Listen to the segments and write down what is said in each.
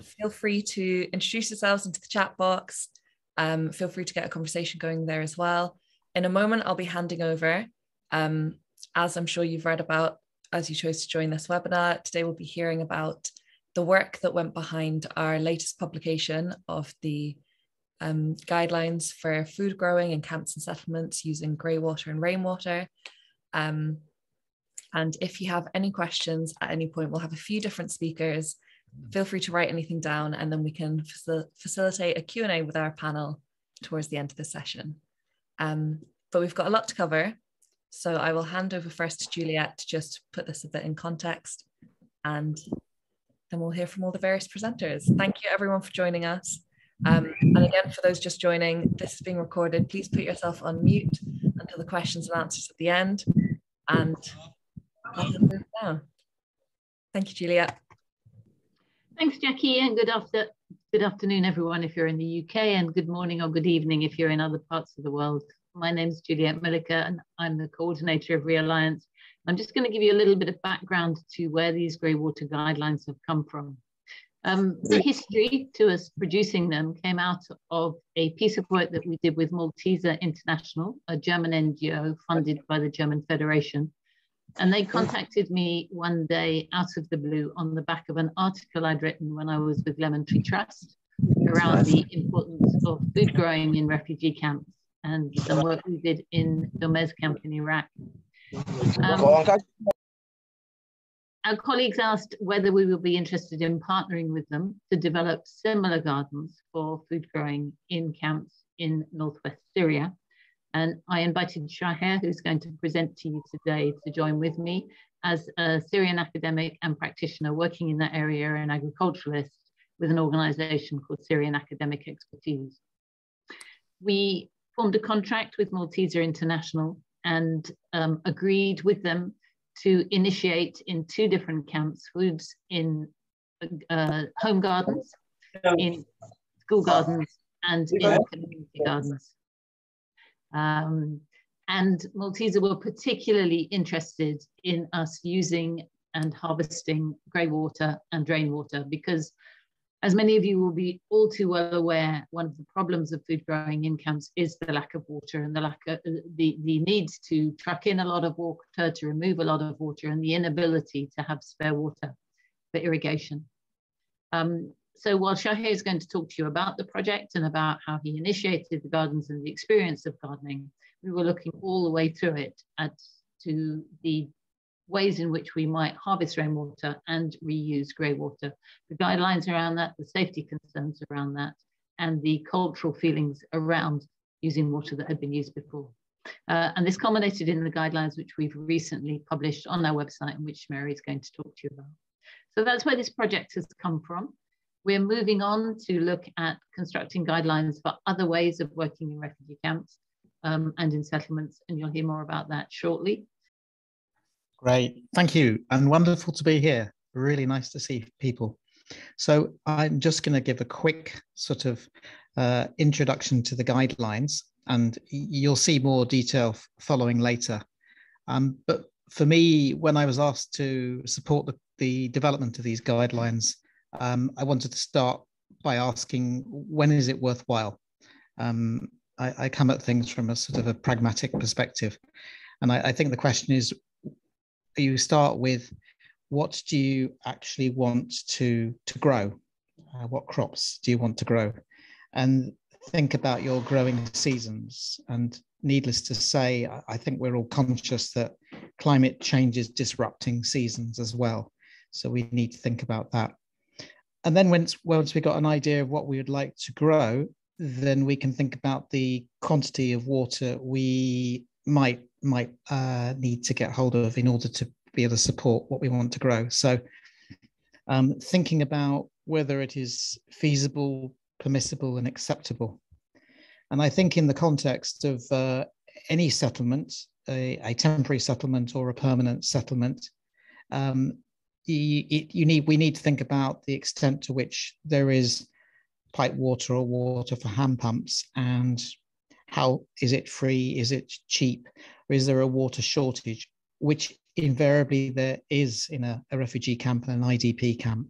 feel free to introduce yourselves into the chat box. Feel free to get a conversation going there as well. In a moment, I'll be handing over, as I'm sure you've read about, as you chose to join this webinar. Today we'll be hearing about the work that went behind our latest publication of the guidelines for food growing in camps and settlements using greywater and rainwater. And if you have any questions at any point, we'll have a few different speakers. Feel free to write anything down, and then we can facilitate a Q&A with our panel towards the end of the session. But we've got a lot to cover, so I will hand over first to Juliet to just put this a bit in context, and then we'll hear from all the various presenters. Thank you everyone for joining us. And again, for those just joining, this is being recorded. Please put yourself on mute until the questions and answers at the end. And let's move down. Thank you, Juliet. Thanks, Jackie, and good afternoon, everyone, if you're in the UK, and good morning or good evening if you're in other parts of the world. My name is Juliet Milliker, and I'm the coordinator of Realliance. I'm just going to give you a little bit of background to where these greywater guidelines have come from. The history to us producing them came out of a piece of work that we did with Malteser International, a German NGO funded by the German Federation. And they contacted me one day out of the blue on the back of an article I'd written when I was with Lemon Tree Trust around the importance of food growing in refugee camps and some work we did in Domez camp in Iraq. Our colleagues asked whether we would be interested in partnering with them to develop similar gardens for food growing in camps in Northwest Syria. And I invited Shaher, who's going to present to you today, to join with me as a Syrian academic and practitioner working in that area and agriculturalist with an organization called Syrian Academic Expertise. We formed a contract with Malteser International and agreed with them to initiate in 2 different camps foods in home gardens, in school gardens, and in community gardens. And Malteser were particularly interested in us using and harvesting greywater and rainwater because, as many of you will be all too well aware, one of the problems of food growing in camps is the lack of water and the lack of the need to truck in a lot of water, to remove a lot of water, and the inability to have spare water for irrigation. So while Shaher is going to talk to you about the project and about how he initiated the gardens and the experience of gardening, we were looking all the way through it to the ways in which we might harvest rainwater and reuse greywater, the guidelines around that, the safety concerns around that, and the cultural feelings around using water that had been used before. And this culminated in the guidelines which we've recently published on our website and which Mary is going to talk to you about. So that's where this project has come from. We're moving on to look at constructing guidelines for other ways of working in refugee camps and in settlements, and you'll hear more about that shortly. Great, thank you, and wonderful to be here. Really nice to see people. So I'm just going to give a quick sort of introduction to the guidelines, and you'll see more detail following later. But for me, when I was asked to support the development of these guidelines, I wanted to start by asking, when is it worthwhile? I come at things from a sort of a pragmatic perspective. And I think the question is, you start with, what do you actually want to grow? What crops do you want to grow? And think about your growing seasons. And needless to say, I think we're all conscious that climate change is disrupting seasons as well. So we need to think about that. And then once we got an idea of what we would like to grow, then we can think about the quantity of water we might need to get hold of in order to be able to support what we want to grow. So thinking about whether it is feasible, permissible, and acceptable. And I think in the context of any settlement, a temporary settlement or a permanent settlement, we need to think about the extent to which there is pipe water or water for hand pumps, and how is it free, is it cheap, or is there a water shortage, which invariably there is in a refugee camp and an IDP camp.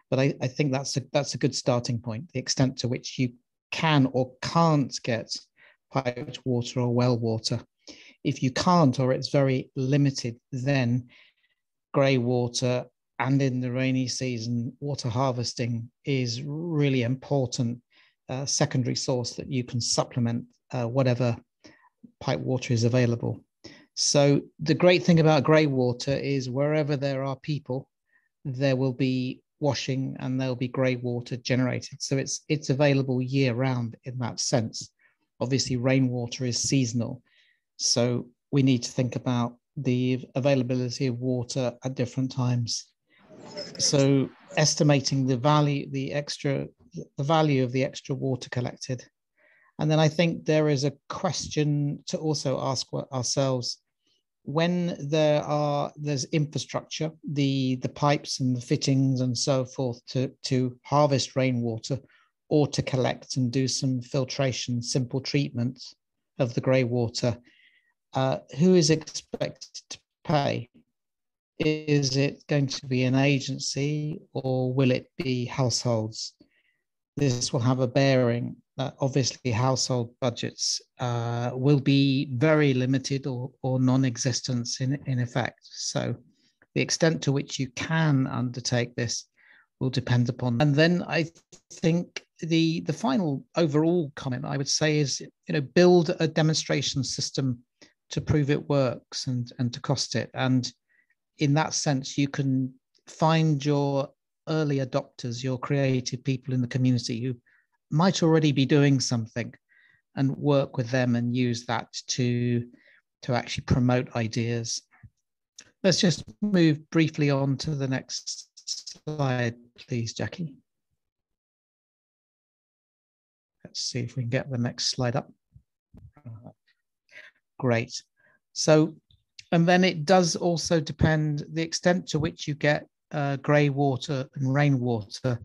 But I think that's a good starting point, the extent to which you can or can't get piped water or well water. If you can't, or it's very limited, then grey water, and in the rainy season, water harvesting is really important secondary source that you can supplement whatever pipe water is available. So the great thing about grey water is wherever there are people, there will be washing and there'll be grey water generated. So it's available year round in that sense. Obviously, rainwater is seasonal. So we need to think about the availability of water at different times. So estimating the value of the extra water collected. And then I think there is a question to also ask ourselves: when there's infrastructure, the pipes and the fittings and so forth to harvest rainwater, or to collect and do some filtration, simple treatment of the grey water, who is expected to pay? Is it going to be an agency, or will it be households? This will have a bearing. Obviously, household budgets will be very limited or non-existent in effect. So the extent to which you can undertake this will depend upon. And then I think the final overall comment I would say is, build a demonstration system to prove it works and to cost it. And in that sense, you can find your early adopters, your creative people in the community who might already be doing something, and work with them and use that to actually promote ideas. Let's just move briefly on to the next slide, please, Jackie. Let's see if we can get the next slide up. Great. So, and then it does also depend, the extent to which you get grey water and rainwater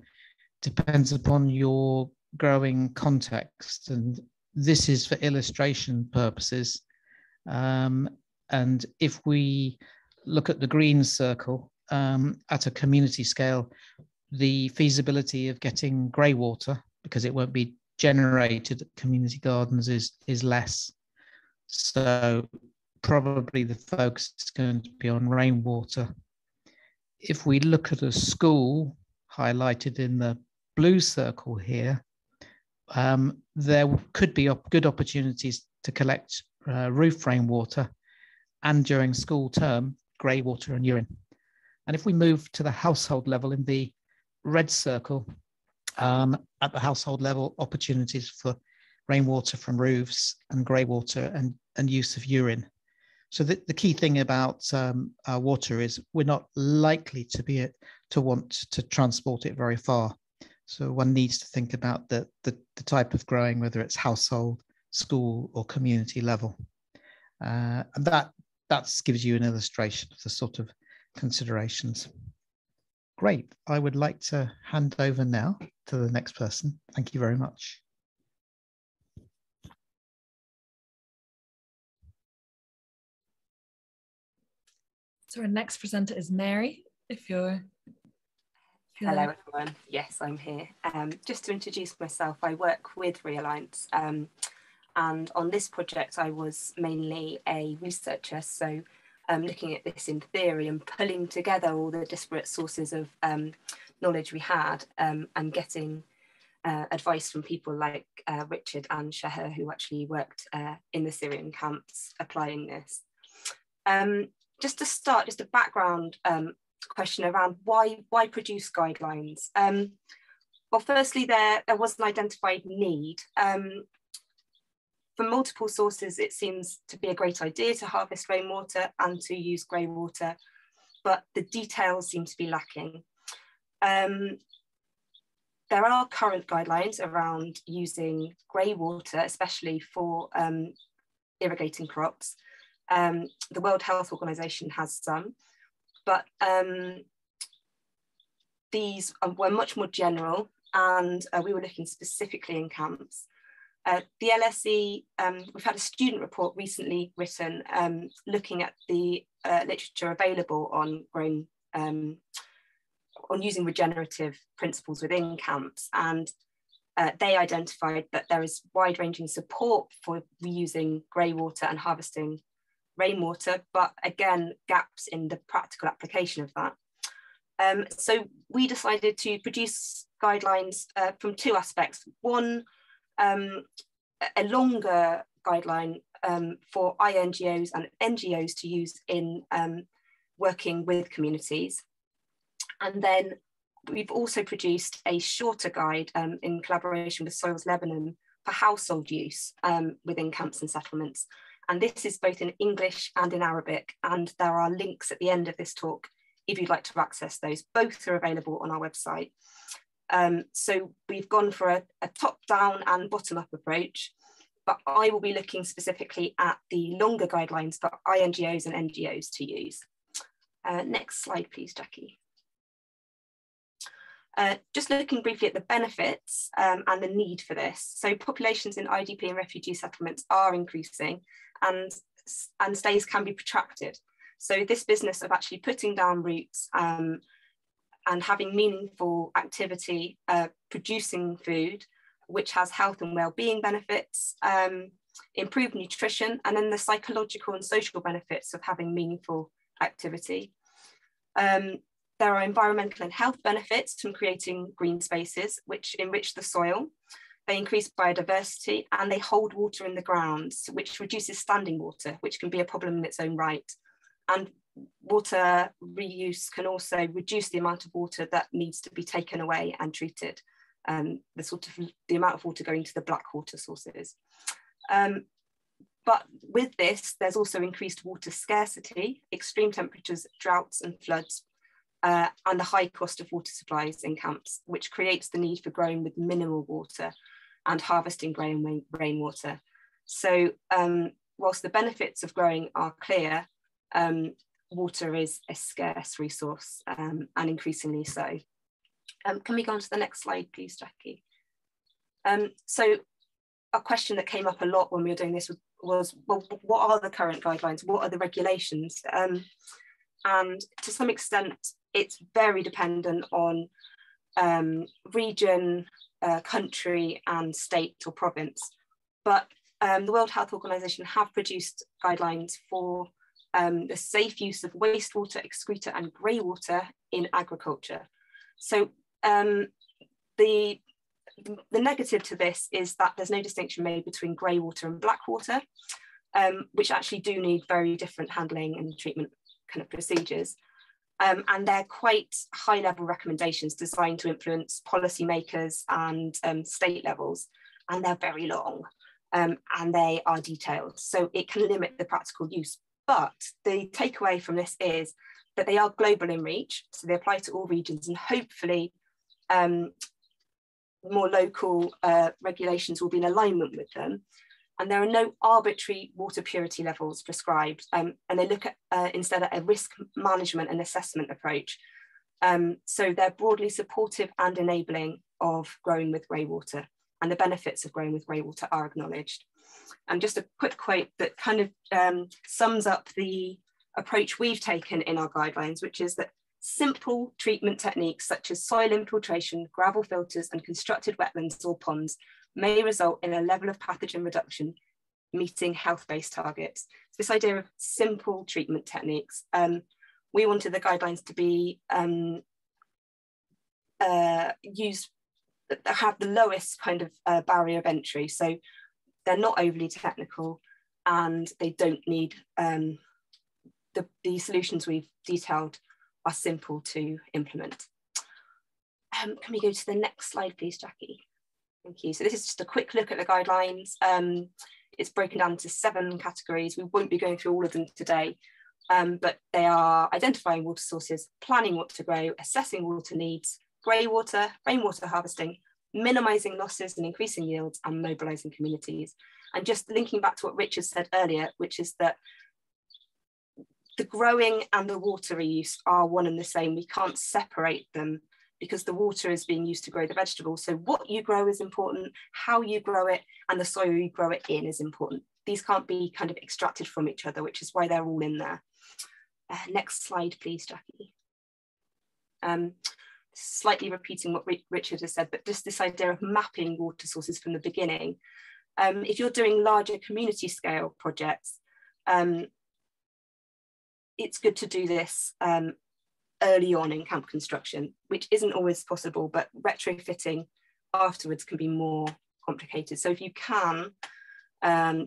depends upon your growing context. And this is for illustration purposes. And if we look at the green circle at a community scale, the feasibility of getting grey water, because it won't be generated at community gardens, is less. So probably the focus is going to be on rainwater. If we look at a school highlighted in the blue circle here, there could be good opportunities to collect roof rainwater, and during school term, grey water and urine. And if we move to the household level in the red circle, at the household level, opportunities for rainwater from roofs and grey water and use of urine. So the key thing about our water is we're not likely to want to transport it very far. So one needs to think about the type of growing, whether it's household, school, or community level. And that gives you an illustration of the sort of considerations. Great. I would like to hand over now to the next person. Thank you very much. So our next presenter is Mary, if you're... Hello everyone, yes, I'm here. Just to introduce myself, I work with Realliance, and on this project I was mainly a researcher, so looking at this in theory and pulling together all the disparate sources of knowledge we had, and getting advice from people like Richard and Shahar, who actually worked in the Syrian camps applying this. Just to start, just a background question around why produce guidelines. Well, firstly, there was an identified need. From multiple sources, it seems to be a great idea to harvest rainwater and to use grey water, but the details seem to be lacking. There are current guidelines around using grey water, especially for irrigating crops. The World Health Organization has some, but these were much more general, and we were looking specifically in camps. The LSE, we've had a student report recently written looking at the literature available on on using regenerative principles within camps, and they identified that there is wide-ranging support for reusing greywater and harvesting rainwater, but again, gaps in the practical application of that. So we decided to produce guidelines from two aspects. One, a longer guideline for INGOs and NGOs to use in working with communities. And then we've also produced a shorter guide in collaboration with Soils Lebanon for household use within camps and settlements. And this is both in English and in Arabic. And there are links at the end of this talk if you'd like to access those. Both are available on our website. So we've gone for a top-down and bottom-up approach, but I will be looking specifically at the longer guidelines for INGOs and NGOs to use. Next slide, please, Jackie. Just looking briefly at the benefits and the need for this. So populations in IDP and refugee settlements are increasing, and stays can be protracted. So this business of actually putting down roots and having meaningful activity, producing food, which has health and well-being benefits, improved nutrition, and then the psychological and social benefits of having meaningful activity. There are environmental and health benefits from creating green spaces, which enrich the soil. They increase biodiversity, and they hold water in the ground, which reduces standing water, which can be a problem in its own right. And water reuse can also reduce the amount of water that needs to be taken away and treated, the amount of water going to the black water sources. But with this, there's also increased water scarcity, extreme temperatures, droughts and floods, and the high cost of water supplies in camps, which creates the need for growing with minimal water and harvesting grey and rainwater. So whilst the benefits of growing are clear, water is a scarce resource and increasingly so. Can we go on to the next slide, please, Jackie? So a question that came up a lot when we were doing this was, well, what are the current guidelines? What are the regulations? And to some extent, it's very dependent on region, country, and state or province. But the World Health Organization have produced guidelines for the safe use of wastewater, excreta, and greywater in agriculture. So the negative to this is that there's no distinction made between greywater and black water, which actually do need very different handling and treatment kind of procedures. And they're quite high-level recommendations designed to influence policymakers and state levels, and they're very long and they are detailed, so it can limit the practical use. But the takeaway from this is that they are global in reach, so they apply to all regions, and hopefully more local regulations will be in alignment with them. And there are no arbitrary water purity levels prescribed, and they look at instead at a risk management and assessment approach. So they're broadly supportive and enabling of growing with greywater, and the benefits of growing with greywater are acknowledged. And just a quick quote that kind of sums up the approach we've taken in our guidelines, which is that simple treatment techniques such as soil infiltration, gravel filters, and constructed wetlands or ponds may result in a level of pathogen reduction meeting health-based targets. So this idea of simple treatment techniques, we wanted the guidelines to be used, have the lowest kind of barrier of entry. So they're not overly technical, and they don't need, the solutions we've detailed are simple to implement. Can we go to the next slide, please, Jackie? Thank you. So this is just a quick look at the guidelines. It's broken down into 7 categories. We won't be going through all of them today, but they are identifying water sources, planning what to grow, assessing water needs, greywater, rainwater harvesting, minimising losses and increasing yields, and mobilising communities. And just linking back to what Richard said earlier, which is that the growing and the water reuse are one and the same. We can't separate them, because the water is being used to grow the vegetables. So what you grow is important, how you grow it, and the soil you grow it in is important. These can't be kind of extracted from each other, which is why they're all in there. Next slide, please, Jackie. slightly repeating what Richard has said, but just this idea of mapping water sources from the beginning. If you're doing larger community scale projects, it's good to do this early on in camp construction, which isn't always possible, but retrofitting afterwards can be more complicated. So if you can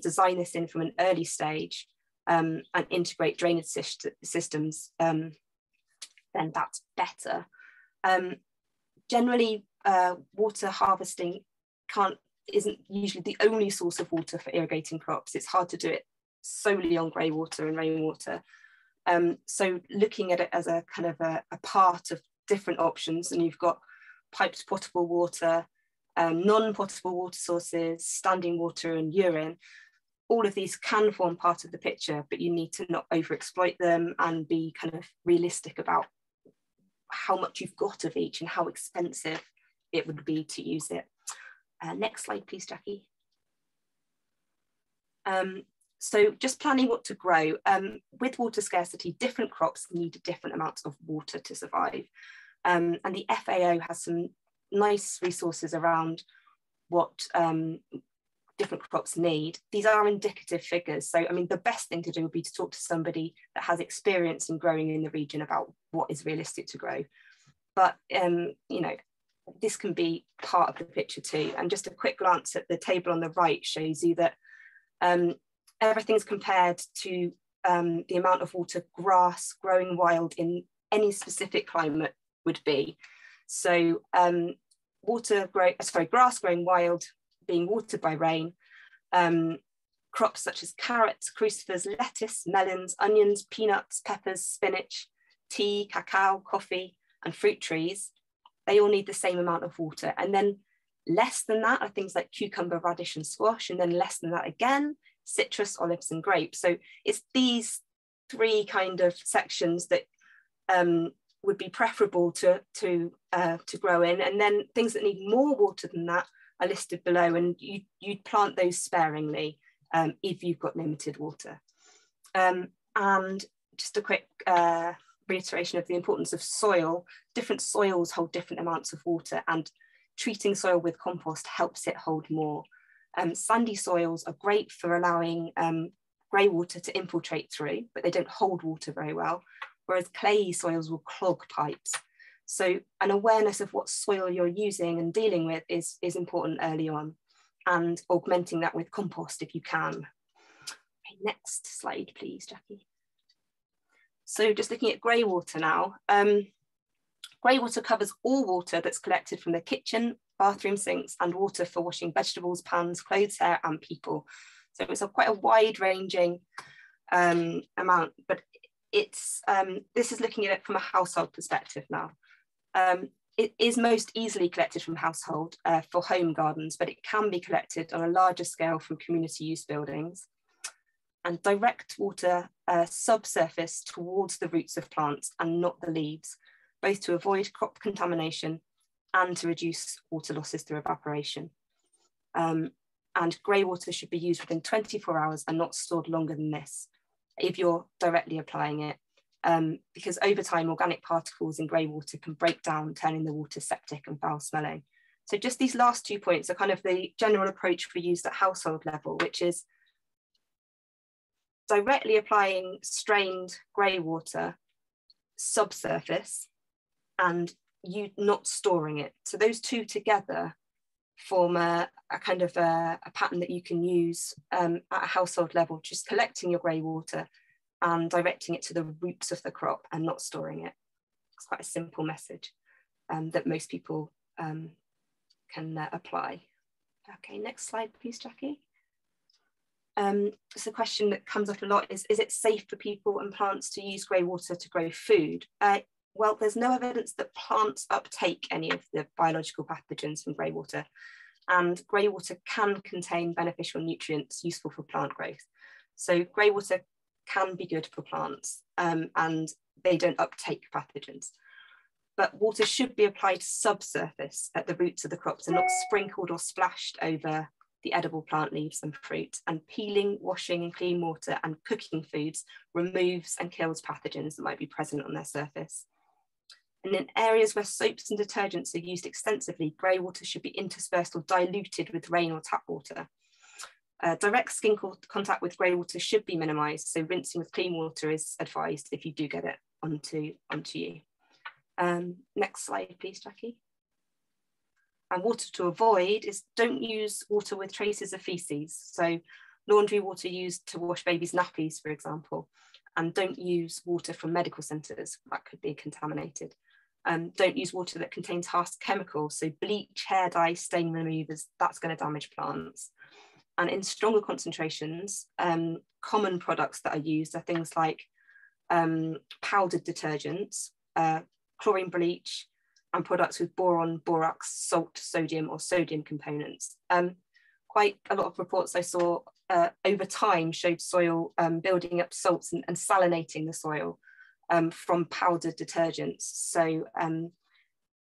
design this in from an early stage and integrate drainage systems, then that's better. Generally, water harvesting isn't usually the only source of water for irrigating crops. It's hard to do it solely on greywater and rainwater. So looking at it as a kind of a part of different options, and you've got piped potable water, non-potable water sources, standing water and urine. All of these can form part of the picture, but you need to not overexploit them and be kind of realistic about how much you've got of each and how expensive it would be to use it. Next slide, please, Jackie. So just planning what to grow. With water scarcity, different crops need different amounts of water to survive. And the FAO has some nice resources around what different crops need. These are indicative figures. So, I mean, the best thing to do would be to talk to somebody that has experience in growing in the region about what is realistic to grow. But, you know, this can be part of the picture too. And just a quick glance at the table on the right shows you that everything's compared to the amount of water grass growing wild in any specific climate would be. So grass growing wild being watered by rain, crops such as carrots, crucifers, lettuce, melons, onions, peanuts, peppers, spinach, tea, cacao, coffee, and fruit trees, they all need the same amount of water. And then less than that are things like cucumber, radish, and squash, and then less than that again, citrus, olives, and grapes. So it's these three kind of sections that would be preferable to grow in, and then things that need more water than that are listed below, and you'd plant those sparingly if you've got limited water. And just a quick reiteration of the importance of soil. Different soils hold different amounts of water, and treating soil with compost helps it hold more. Sandy soils are great for allowing grey water to infiltrate through, but they don't hold water very well, whereas clayey soils will clog pipes. So an awareness of what soil you're using and dealing with is important early on, and augmenting that with compost if you can. Okay, next slide, please, Jackie. So just looking at grey water now. Grey water covers all water that's collected from the kitchen, bathroom sinks, and water for washing vegetables, pans, clothes, hair, and people. So it's quite a wide-ranging amount, but it's this is looking at it from a household perspective now. It is most easily collected from household for home gardens, but it can be collected on a larger scale from community use buildings. And direct water subsurface towards the roots of plants and not the leaves, both to avoid crop contamination and to reduce water losses through evaporation. And grey water should be used within 24 hours and not stored longer than this if you're directly applying it, because over time organic particles in grey water can break down, turning the water septic and foul smelling. So just these last 2 points are kind of the general approach we used at household level, which is directly applying strained grey water subsurface and you not storing it. So those two together form a kind of a pattern that you can use at a household level, just collecting your grey water and directing it to the roots of the crop and not storing it. It's quite a simple message that most people can apply. Okay, next slide, please, Jackie. So the question that comes up a lot is it safe for people and plants to use grey water to grow food? Well, there's no evidence that plants uptake any of the biological pathogens from grey water, and grey water can contain beneficial nutrients useful for plant growth. So grey water can be good for plants and they don't uptake pathogens. But water should be applied subsurface at the roots of the crops and not sprinkled or splashed over the edible plant leaves and fruit. And peeling, washing in clean water and cooking foods removes and kills pathogens that might be present on their surface. And in areas where soaps and detergents are used extensively, grey water should be interspersed or diluted with rain or tap water. Direct skin contact with grey water should be minimised, so rinsing with clean water is advised if you do get it onto you. Next slide, please, Jackie. And water to avoid is don't use water with traces of faeces. So laundry water used to wash babies' nappies, for example, and don't use water from medical centres, that could be contaminated. Don't use water that contains harsh chemicals, so bleach, hair dye, stain removers, that's going to damage plants. And in stronger concentrations, common products that are used are things like powdered detergents, chlorine bleach, and products with boron, borax, salt, sodium, or sodium components. Quite a lot of reports I saw over time showed soil building up salts and salinating the soil from powdered detergents. So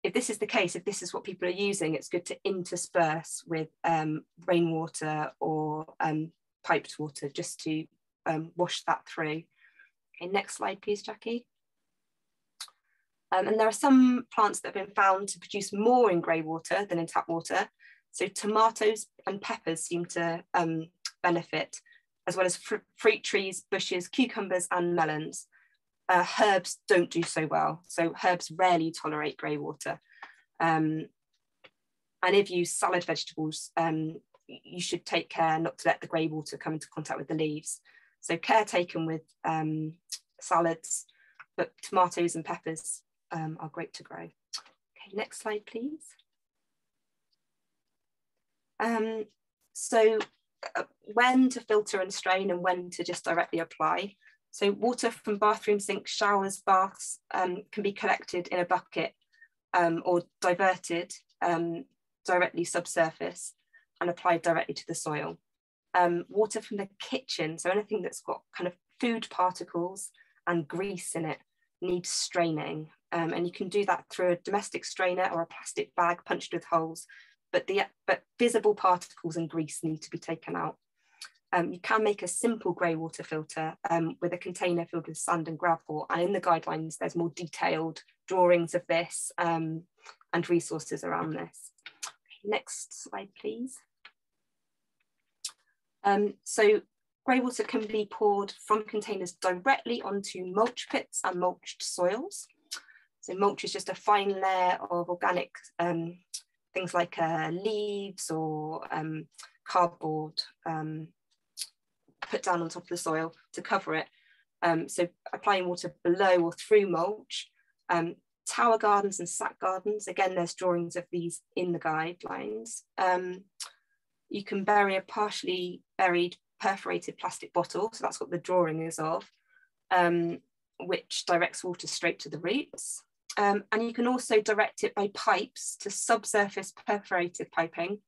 if this is the case, if this is what people are using, it's good to intersperse with rainwater or piped water just to wash that through. Okay, next slide, please, Jackie. And there are some plants that have been found to produce more in grey water than in tap water. So tomatoes and peppers seem to benefit, as well as fruit trees, bushes, cucumbers, and melons. Herbs don't do so well. So herbs rarely tolerate grey water. And if you use salad vegetables, you should take care not to let the grey water come into contact with the leaves. So care taken with salads, but tomatoes and peppers are great to grow. Okay, next slide, please. So when to filter and strain and when to just directly apply. So water from bathroom sinks, showers, baths can be collected in a bucket or diverted directly subsurface and applied directly to the soil. Water from the kitchen, so anything that's got kind of food particles and grease in it, needs straining. And you can do that through a domestic strainer or a plastic bag punched with holes, but visible particles and grease need to be taken out. You can make a simple grey water filter with a container filled with sand and gravel, and in the guidelines there's more detailed drawings of this and resources around this. Next slide, please. So grey water can be poured from containers directly onto mulch pits and mulched soils. So mulch is just a fine layer of organic things like leaves or cardboard put down on top of the soil to cover it. So applying water below or through mulch. Tower gardens and sack gardens, again, there's drawings of these in the guidelines. You can bury a partially buried perforated plastic bottle, so that's what the drawing is of, which directs water straight to the roots. And you can also direct it by pipes to subsurface perforated piping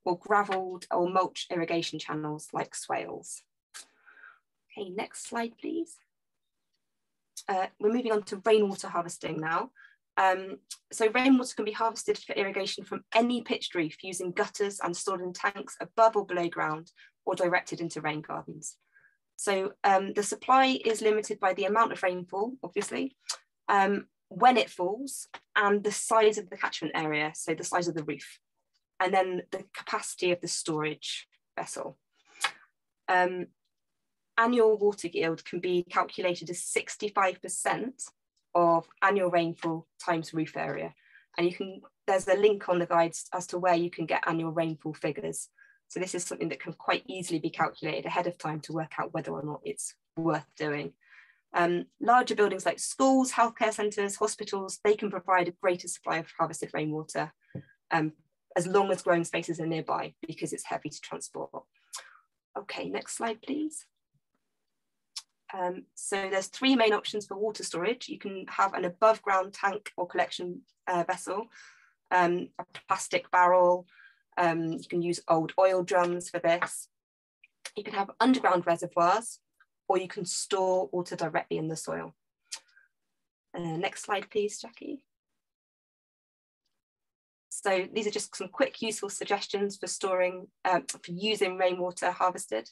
or gravelled or mulch irrigation channels like swales. Okay, next slide, please. We're moving on to rainwater harvesting now. So rainwater can be harvested for irrigation from any pitched roof using gutters and stored in tanks above or below ground or directed into rain gardens. So the supply is limited by the amount of rainfall, obviously, when it falls, and the size of the catchment area, so the size of the roof, and then the capacity of the storage vessel. Annual water yield can be calculated as 65% of annual rainfall times roof area. And there's a link on the guides as to where you can get annual rainfall figures. So this is something that can quite easily be calculated ahead of time to work out whether or not it's worth doing. Larger buildings like schools, healthcare centres, hospitals, they can provide a greater supply of harvested rainwater as long as growing spaces are nearby because it's heavy to transport. Okay, next slide, please. So there's three main options for water storage. You can have an above ground tank or collection vessel, a plastic barrel. You can use old oil drums for this. You can have underground reservoirs, or you can store water directly in the soil. Next slide, please, Jackie. So these are just some quick useful suggestions for storing, for using rainwater harvested.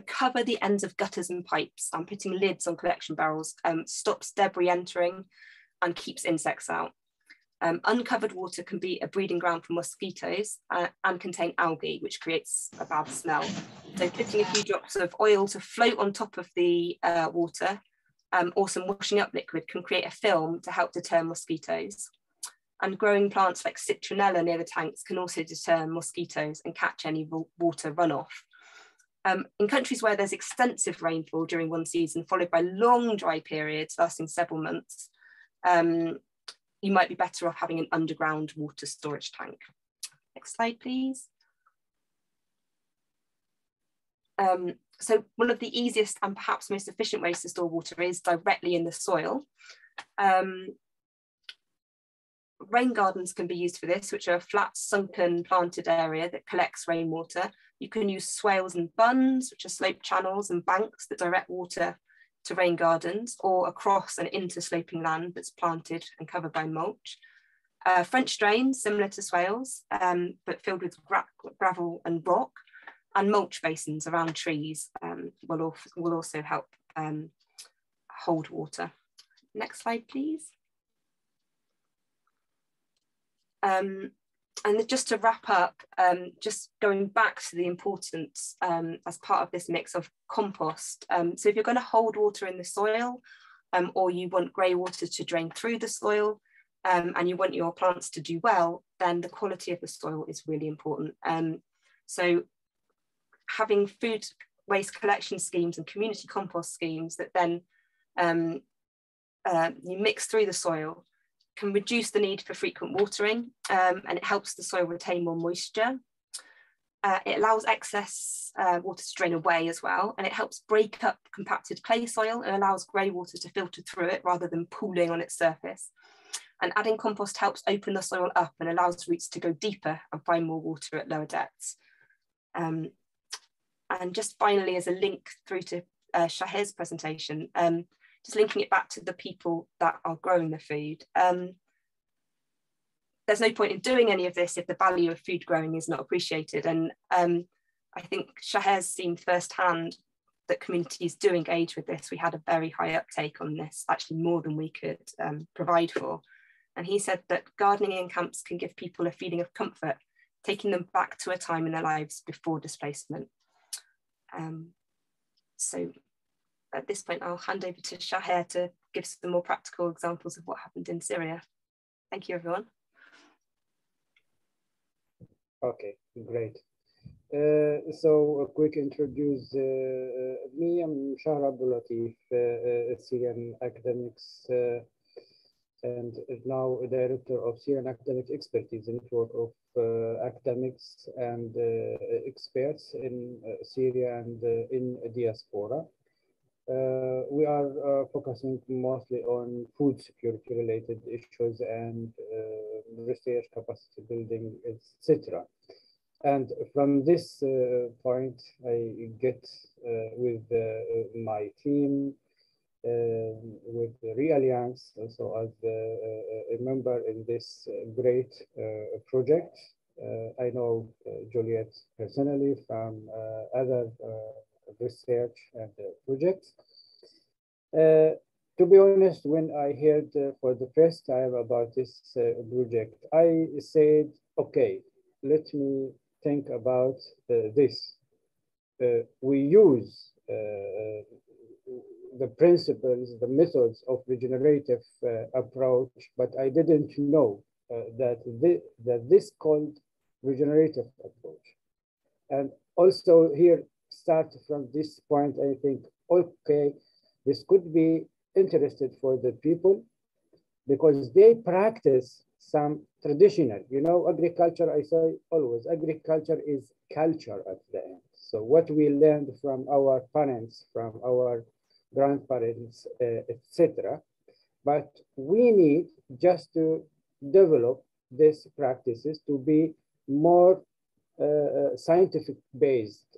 Cover the ends of gutters and pipes, and putting lids on collection barrels stops debris entering, and keeps insects out. Uncovered water can be a breeding ground for mosquitoes and contain algae, which creates a bad smell. So putting a few drops of oil to float on top of the water or some washing up liquid can create a film to help deter mosquitoes. And growing plants like citronella near the tanks can also deter mosquitoes and catch any water runoff. In countries where there's extensive rainfall during one season, followed by long dry periods lasting several months, you might be better off having an underground water storage tank. Next slide, please. So one of the easiest and perhaps most efficient ways to store water is directly in the soil. Rain gardens can be used for this, which are a flat, sunken, planted area that collects rainwater. You can use swales and bunds, which are slope channels and banks that direct water to rain gardens, or across and into sloping land that's planted and covered by mulch. French drains, similar to swales, but filled with gravel and rock, and mulch basins around trees will also help hold water. Next slide, please. And just to wrap up, just going back to the importance as part of this mix of compost. So if you're going to hold water in the soil, or you want grey water to drain through the soil, and you want your plants to do well, then the quality of the soil is really important. So having food waste collection schemes and community compost schemes that then you mix through the soil can reduce the need for frequent watering, and it helps the soil retain more moisture. It allows excess water to drain away as well, and it helps break up compacted clay soil and allows grey water to filter through it rather than pooling on its surface. And adding compost helps open the soil up and allows roots to go deeper and find more water at lower depths. And just finally, as a link through to Shahir's presentation, just linking it back to the people that are growing the food. There's no point in doing any of this if the value of food growing is not appreciated. And I think Shahir's seen firsthand that communities do engage with this. We had a very high uptake on this, actually more than we could provide for. And he said that gardening in camps can give people a feeling of comfort, taking them back to a time in their lives before displacement. So at this point, I'll hand over to Shahir to give some more practical examples of what happened in Syria. Thank you, everyone. Okay, great. So a quick introduce me. I'm Shahir Abdulatif, Syrian academics, and now Director of Syrian Academic Expertise, a network of academics and experts in Syria and in diaspora. We are focusing mostly on food security related issues and research, capacity building, etc. And from this point, I get with my team, with the Re-Alliance, also as a member in this great project. I know Juliet personally from other research and projects. To be honest, when I heard for the first time about this project, I said, okay, let me think about this. We use the principles, the methods of regenerative approach, but I didn't know that this called regenerative approach. And also here, start from this point, I think, okay, this could be interested for the people because they practice some traditional, agriculture, I say always, agriculture is culture at the end. So what we learned from our parents, from our grandparents, etc. But we need just to develop these practices to be more scientific based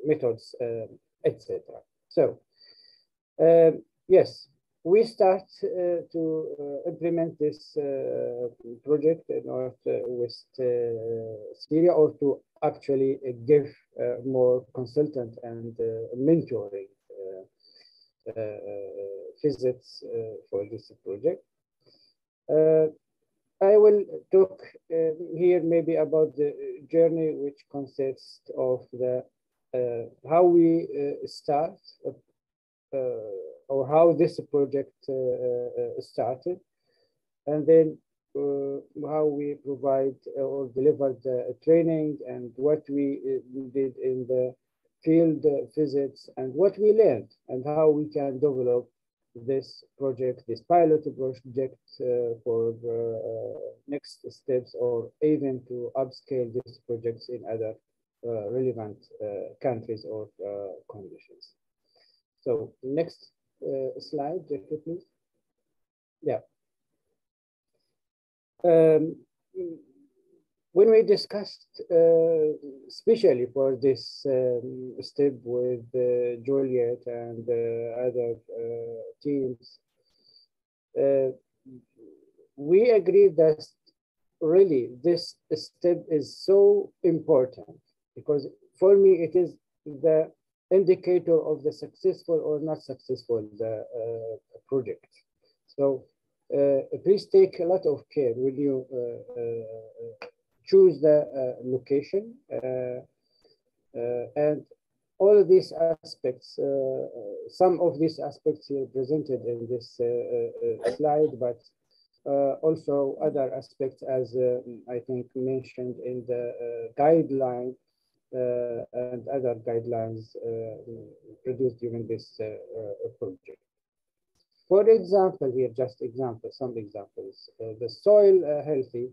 methods, etc. So yes, we start to implement this project in Northwest Syria, or to actually give more consultant and mentoring visits for this project. I will talk here maybe about the journey, which consists of the how we start or how this project started, and then how we provide or delivered the training and what we did in the field visits and what we learned and how we can develop this project, this pilot project for next steps, or even to upscale these projects in other relevant countries or conditions. So next slide, Jackie, please. Yeah. When we discussed, especially for this step with Juliet and other teams, we agreed that really this step is so important, because for me it is the indicator of the successful or not successful project. So please take a lot of care when you choose the location and all of these aspects. Some of these aspects here presented in this slide, but also other aspects, as I think mentioned in the guideline and other guidelines produced during this project. For example, here just examples, some examples. The soil healthy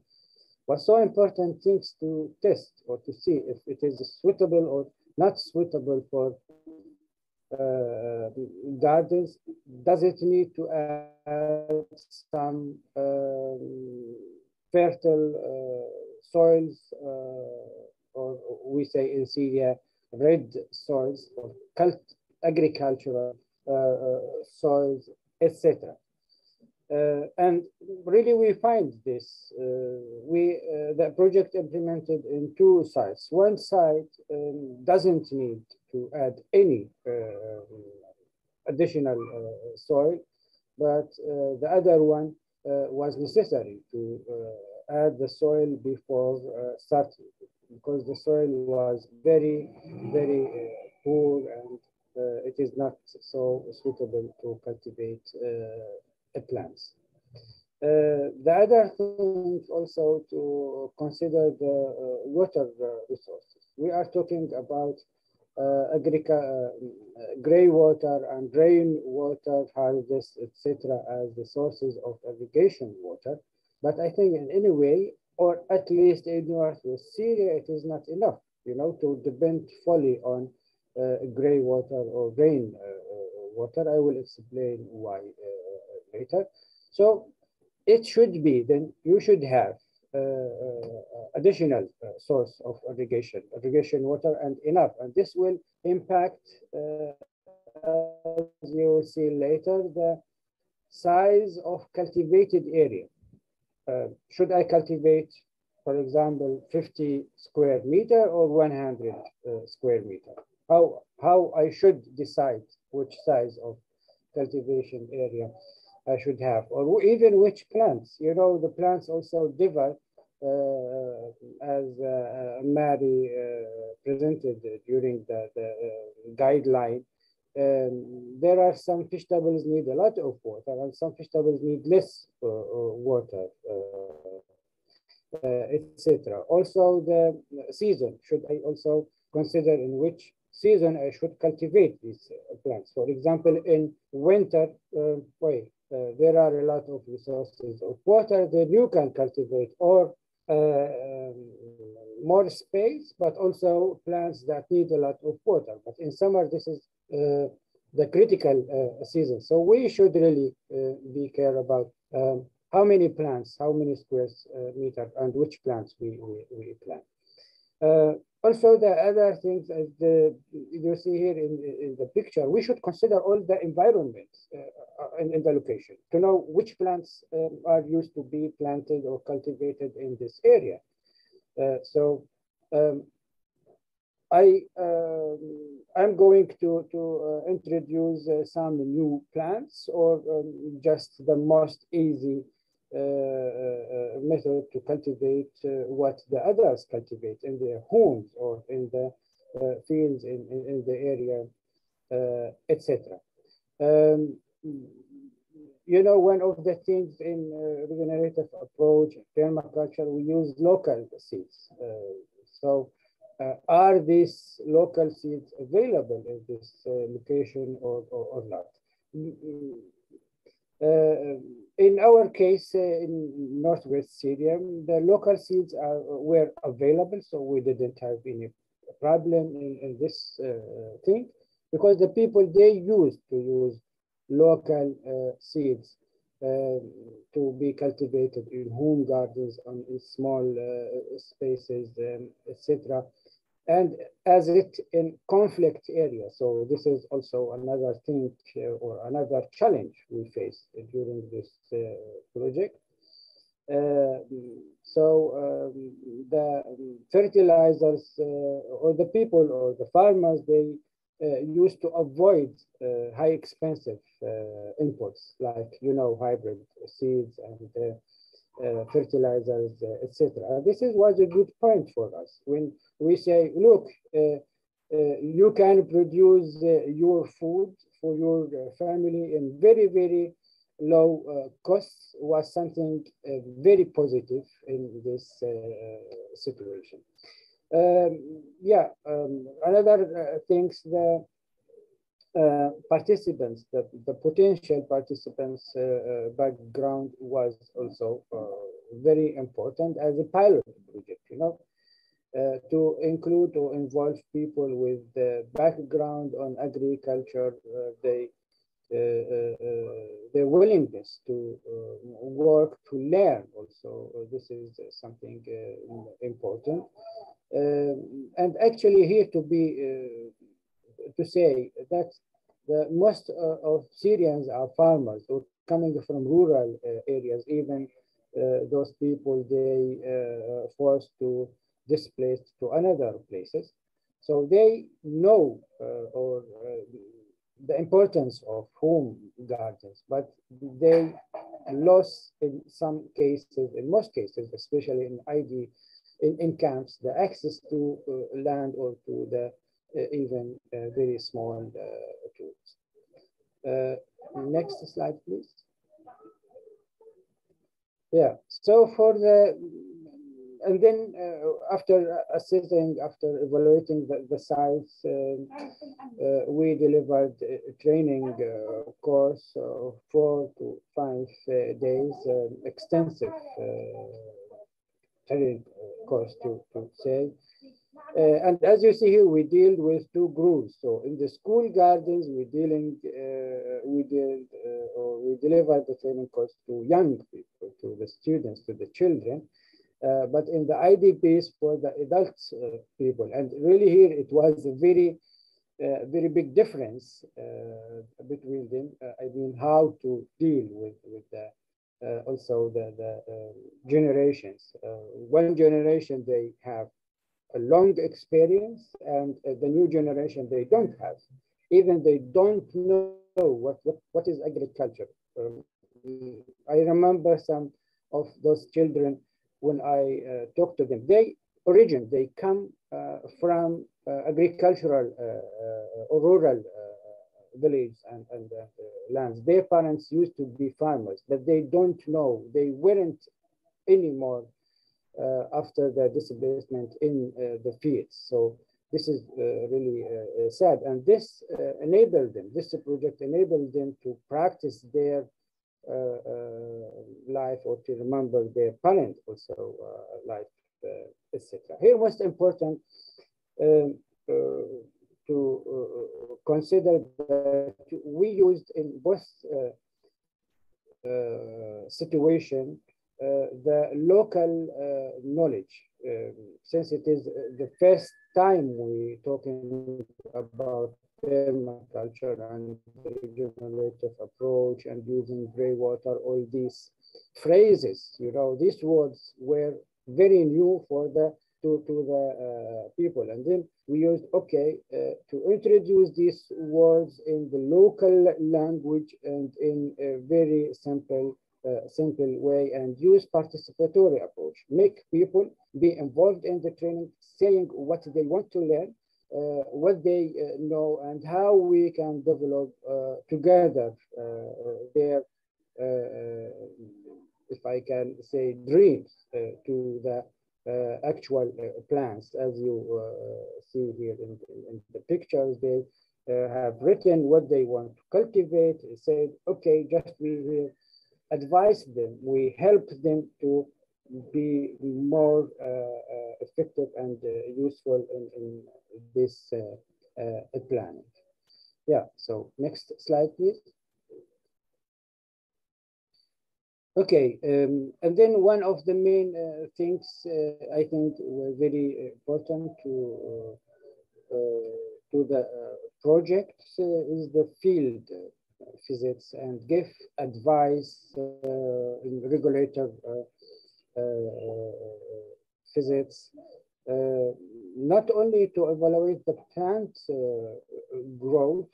was so important things to test or to see if it is suitable or not suitable for gardens. Does it need to add some fertile soils, or we say in Syria, red soils, or agricultural soils, etc. And really we find this, the project implemented in 2 sites. One site doesn't need to add any additional soil, but the other one was necessary to add the soil before starting, because the soil was very, very poor, and it is not so suitable to cultivate plants. The other thing also to consider the water resources. We are talking about greywater and rainwater harvest, etc., as the sources of irrigation water. But I think in any way, or at least in Northwest Syria, it is not enough, to depend fully on greywater or rain water. I will explain why later. So it should be, then you should have additional source of irrigation water, and enough. And this will impact, as you will see later, the size of cultivated area. Should I cultivate, for example, 50 square meter or 100 square meter? How I should decide which size of cultivation area I should have, or even which plants. The plants also differ, as Mary presented during the guideline. There are some vegetables need a lot of water, and some vegetables need less water, etc. Also, the season, should I also consider in which season I should cultivate these plants? For example, in winter, there are a lot of resources of water that you can cultivate, or more space, but also plants that need a lot of water. But in summer, this is the critical season. So we should really be care about how many plants, how many square meter, and which plants we plant. Also, the other things, as you see here in the picture, we should consider all the environment in the location to know which plants are used to be planted or cultivated in this area. I'm going to introduce some new plants, or just the most easy method to cultivate what the others cultivate in their homes or in the fields in the area, etc. You know, one of the things in regenerative approach, permaculture, we use local seeds. Are these local seeds available in this location or not? In our case, in Northwest Syria, the local seeds were available, so we didn't have any problem in this thing, because the people, they used to use local seeds to be cultivated in home gardens, in small spaces, etc. And as it in conflict areas. So this is also another thing or another challenge we face during this project. The fertilizers or the people or the farmers, they used to avoid high expensive inputs, like, you know, hybrid seeds and fertilizers, etc. This was a good point for us when we say, look, you can produce your food for your family in very, very low costs, was something very positive in this situation. Another things, the participants, the potential participants' background was also very important as a pilot project, you know, to include or involve people with the background on agriculture, their willingness to work, to learn also. This is something important. And actually here to say that most of Syrians are farmers or coming from rural areas. Even those people, they forced to displaced to another places. So they know the importance of home gardens, but they lost in some cases, in most cases, especially in camps, the access to land or to the even very small tools. Next slide, please. Yeah, so for the, and then after assessing, after evaluating the sites, we delivered a training course of 4 to 5 days, extensive training course to say. And as you see here, we deal with 2 groups. So in the school gardens, we delivered the training course to young people, to the students, to the children. But in the IDPs for the adult people, and really here it was a very big difference between them. I mean, how to deal with the also the generations. One generation, they have a long experience, and the new generation, they don't have. Even they don't know what is agriculture. I remember some of those children when I talk to them. They come from agricultural or rural village and lands. Their parents used to be farmers, but they don't know. They weren't anymore after the displacement in the fields. So this is really sad. And this enabled them, this project enabled them to practice their life, or to remember their parent also life, etc. Here, most important to consider that we used in both situation the local knowledge, since it is the first time we talking about permaculture and regenerative approach and using greywater. All these phrases, you know, these words were very new for the to the people. And then we used, okay, to introduce these words in the local language and in a very simple way, and use participatory approach. Make people be involved in the training, saying what they want to learn, what they know, and how we can develop together their, if I can say, dreams to the actual plans. As you see here in the pictures, they have written what they want to cultivate, said, okay, just we advise them, we help them to be more effective and useful in this planning. Yeah, so next slide, please. Okay, and then one of the main things I think were very important to the project is the field visits and give advice in regulator visits, not only to evaluate the plant growth,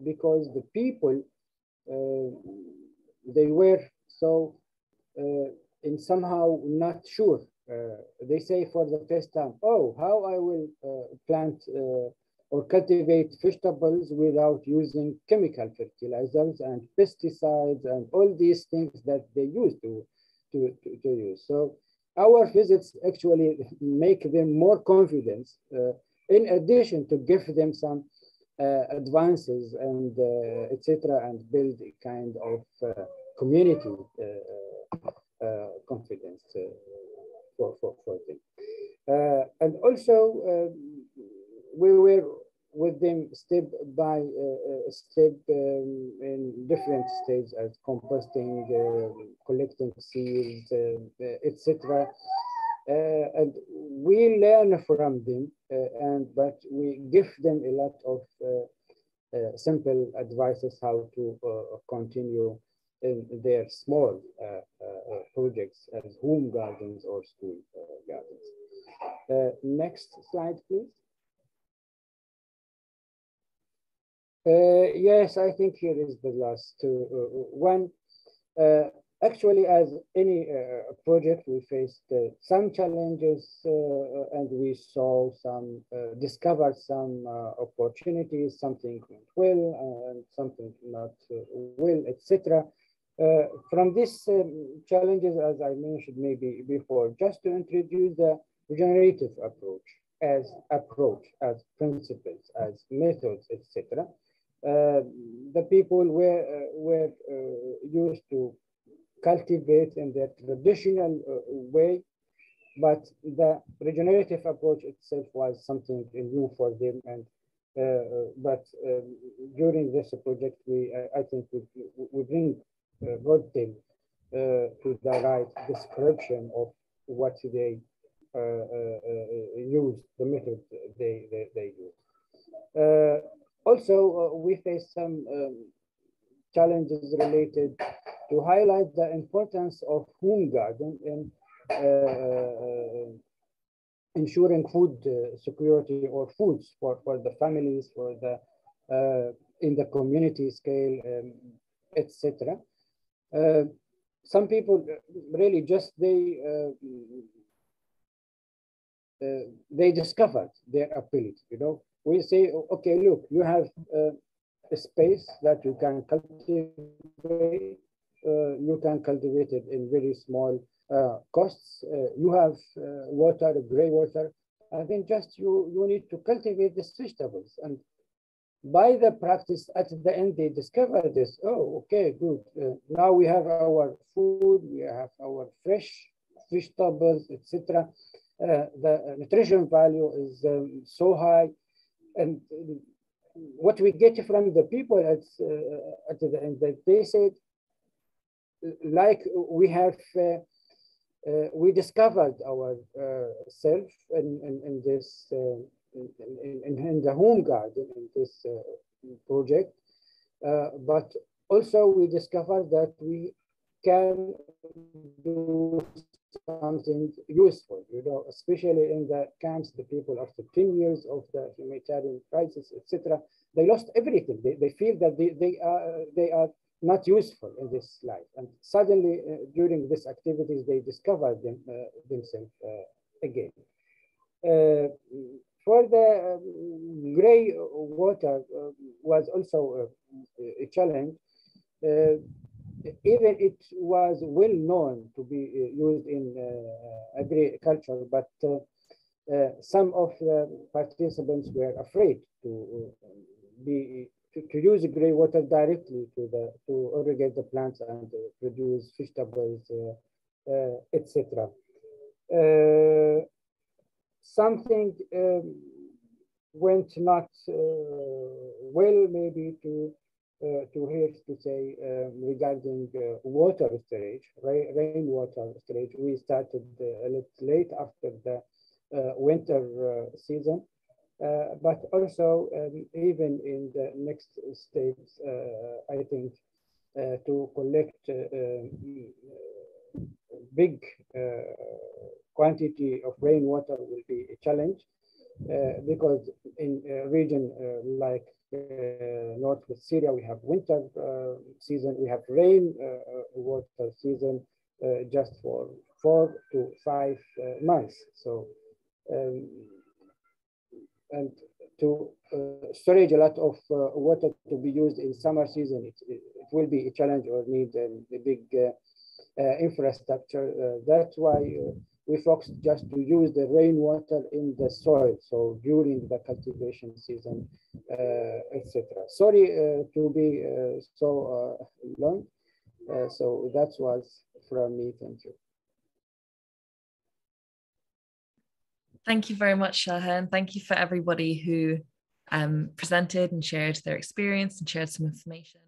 because the people, they were so in somehow not sure. They say for the first time, oh, how I will plant or cultivate vegetables without using chemical fertilizers and pesticides and all these things that they used to use. So our visits actually make them more confident, in addition to give them some advances and etc., and build a kind of community confidence for them. And also we were with them step by step in different stages, as composting, collecting seeds, etc. And we learn from them, but we give them a lot of simple advices how to continue in their small projects as home gardens or school gardens. Next slide, please. Yes, I think here is the last one. Actually, as any project, we faced some challenges and we saw some, discovered some opportunities, something went well and something not well, etc. From these challenges, as I mentioned maybe before, just to introduce the regenerative approach, as principles, as methods, etc. The people were used to cultivate in their traditional way, but the regenerative approach itself was something new for them. And but during this project, I think we brought them to the right description of what they use, the method they use. Also, we faced some challenges related to highlight the importance of home garden in ensuring food security or foods for the families, for the in the community scale, etc. Some people really just they discovered their ability. You know, we say, okay, look, you have a space that you can cultivate. You can cultivate it in very small costs. You have water, greywater, and then just you need to cultivate these vegetables. And by the practice, at the end, they discover this. Oh, okay, good. Now we have our food, we have our fresh vegetables, etc. The nutrition value is so high, and what we get from the people at the end, that they said, like we have, we discovered our self in this in the home garden in this project, but also we discovered that we can do something useful, especially in the camps, the people after 10 years of the humanitarian crisis, etc. They lost everything. They feel that they are not useful in this life. And suddenly, during these activities, they discover themselves again. For the gray water was also a challenge. Even it was well known to be used in agriculture, but some of the participants were afraid to use gray water directly to irrigate the plants and produce vegetables, etc. Something went not well, maybe to say regarding water storage, rainwater storage. We started a little late after the winter season, but also even in the next steps, I think to collect big quantity of rainwater will be a challenge because in a region like Northwest Syria, we have winter season, we have rain water season just for 4 to 5 months. So, and to storage a lot of water to be used in summer season, it will be a challenge or need a big infrastructure. That's why we focused just to use the rainwater in the soil, so during the cultivation season, etc. Sorry to be so long. So that was from me. Thank you. Thank you very much, Shaha, and thank you for everybody who presented and shared their experience and shared some information.